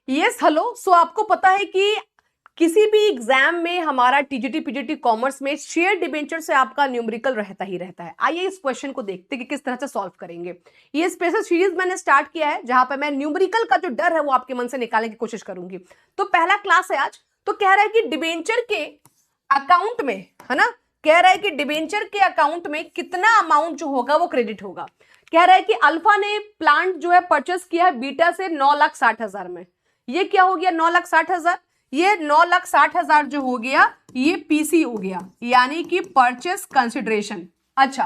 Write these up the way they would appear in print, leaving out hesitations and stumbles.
Yes hello. सो आपको पता है कि किसी भी एग्जाम में हमारा टीजीटी पीजीटी कॉमर्स में शेयर डिबेंचर से आपका न्यूमेरिकल रहता ही रहता है। आइए इस क्वेश्चन को देखते हैं कि किस तरह से सॉल्व करेंगे। ये स्पेशल सीरीज मैंने स्टार्ट किया है जहां पर मैं न्यूमेरिकल का जो डर है वो आपके मन से निकालने की कोशिश करूंगी। तो पहला क्लास है आज। तो कह रहा है कि डिबेंचर के अकाउंट में, है ना, कह रहा है कि डिबेंचर के अकाउंट में कितना अमाउंट जो होगा वो क्रेडिट होगा। कह रहा है कि अल्फा ने प्लांट जो है परचेस किया है बीटा से 9,60,000 में। ये क्या हो गया 9,60,000, ये 9,60,000 जो हो गया ये पीसी हो गया, यानी कि परचेस कंसिडरेशन। अच्छा,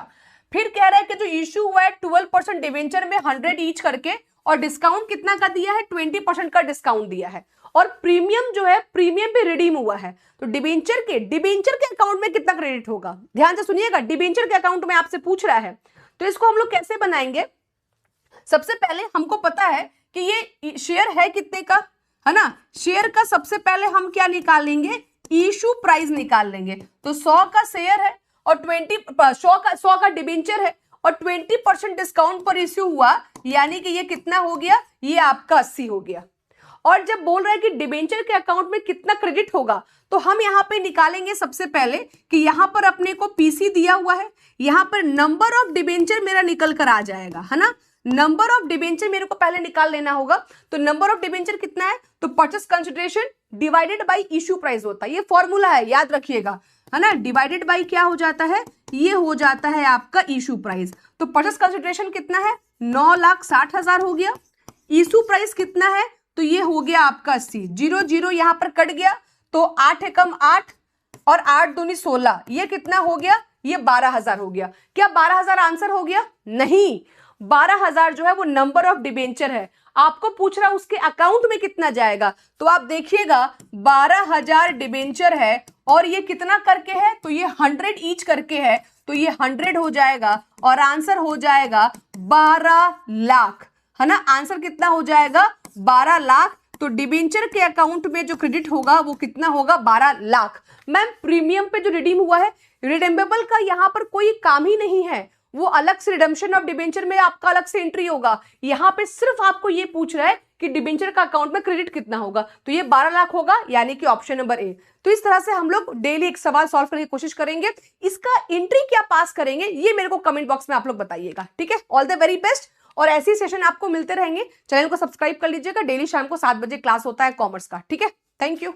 फिर कह रहा है कि जो इश्यू हुआ है 12% डिवेंचर में 100 ईच करके, और डिस्काउंट कितना का दिया है 20% का डिस्काउंट दिया है, और प्रीमियम जो है प्रीमियम पे रिडीम हुआ है। तो डिवेंचर के अकाउंट में कितना क्रेडिट होगा, ध्यान से सुनिएगा। डिवेंचर के अकाउंट में आपसे पूछ रहा है, तो इसको हम लोग कैसे बनाएंगे। सबसे पहले हमको पता है कि ये शेयर है कितने का, है ना। शेयर का सबसे पहले हम क्या निकालेंगे, इशू प्राइस निकाल लेंगे। तो 100 का शेयर है और 100 का डिबेंचर है और 20% डिस्काउंट पर इश्यू हुआ, यानी कि ये कितना हो गया, ये आपका 80 हो गया। और जब बोल रहा है कि डिबेंचर के अकाउंट में कितना क्रेडिट होगा, तो हम यहाँ पे निकालेंगे सबसे पहले कि यहाँ पर अपने को पीसी दिया हुआ है, यहाँ पर नंबर ऑफ डिबेंचर मेरा निकल कर आ जाएगा, है ना। नंबर ऑफ डिबेंचर मेरे को पहले निकाल लेना होगा। तो नंबर ऑफ डिबेंचर कितना है, तो purchase consideration divided by issue price होता है। ये फॉर्मूला है, याद रखिएगा, है ना। डिवाइडेड बाय क्या हो जाता है, ये हो जाता है आपका इश्यू प्राइस। तो परचेस कंसिडरेशन कितना है, 9,60,000 हो गया। इश्यू प्राइस कितना है, तो ये हो गया आपका 80। 0 0 यहां पर कट गया, तो 8 एकम 8 और 8 दूनी 16, ये कितना हो गया, ये 12,000 हो गया। क्या 12,000 आंसर हो गया, नहीं, 12,000 जो है वो नंबर ऑफ डिबेंचर है। आपको पूछ रहा है उसके अकाउंट में कितना जाएगा, तो आप देखिएगा 12,000 डिबेंचर है और ये कितना करके है, तो ये 100 ईच करके है, तो ये 100 हो जाएगा और आंसर हो जाएगा 12 लाख, है ना। आंसर कितना हो जाएगा, 12 लाख। तो डिबेंचर के अकाउंट में जो क्रेडिट होगा वो कितना होगा, 12 लाख। मैम प्रीमियम पे जो रिडीम हुआ है, रिडेम्बेबल का यहाँ पर कोई काम ही नहीं है, वो अलग से रिडम्पशन ऑफ डिबेंचर में आपका अलग से एंट्री होगा। यहाँ पे सिर्फ आपको ये पूछ रहा है कि डिबेंचर का अकाउंट में क्रेडिट कितना होगा, तो ये 12 लाख होगा, यानी कि ऑप्शन नंबर ए। तो इस तरह से हम लोग डेली एक सवाल सॉल्व करने की कोशिश करेंगे। इसका एंट्री क्या पास करेंगे ये मेरे को कमेंट बॉक्स में आप लोग बताइएगा, ठीक है। All the very best. और ऐसी सेशन आपको मिलते रहेंगे। चैनल को सब्सक्राइब कर लीजिएगा। डेली शाम को 7 बजे क्लास होता है कॉमर्स का, ठीक है। Thank you.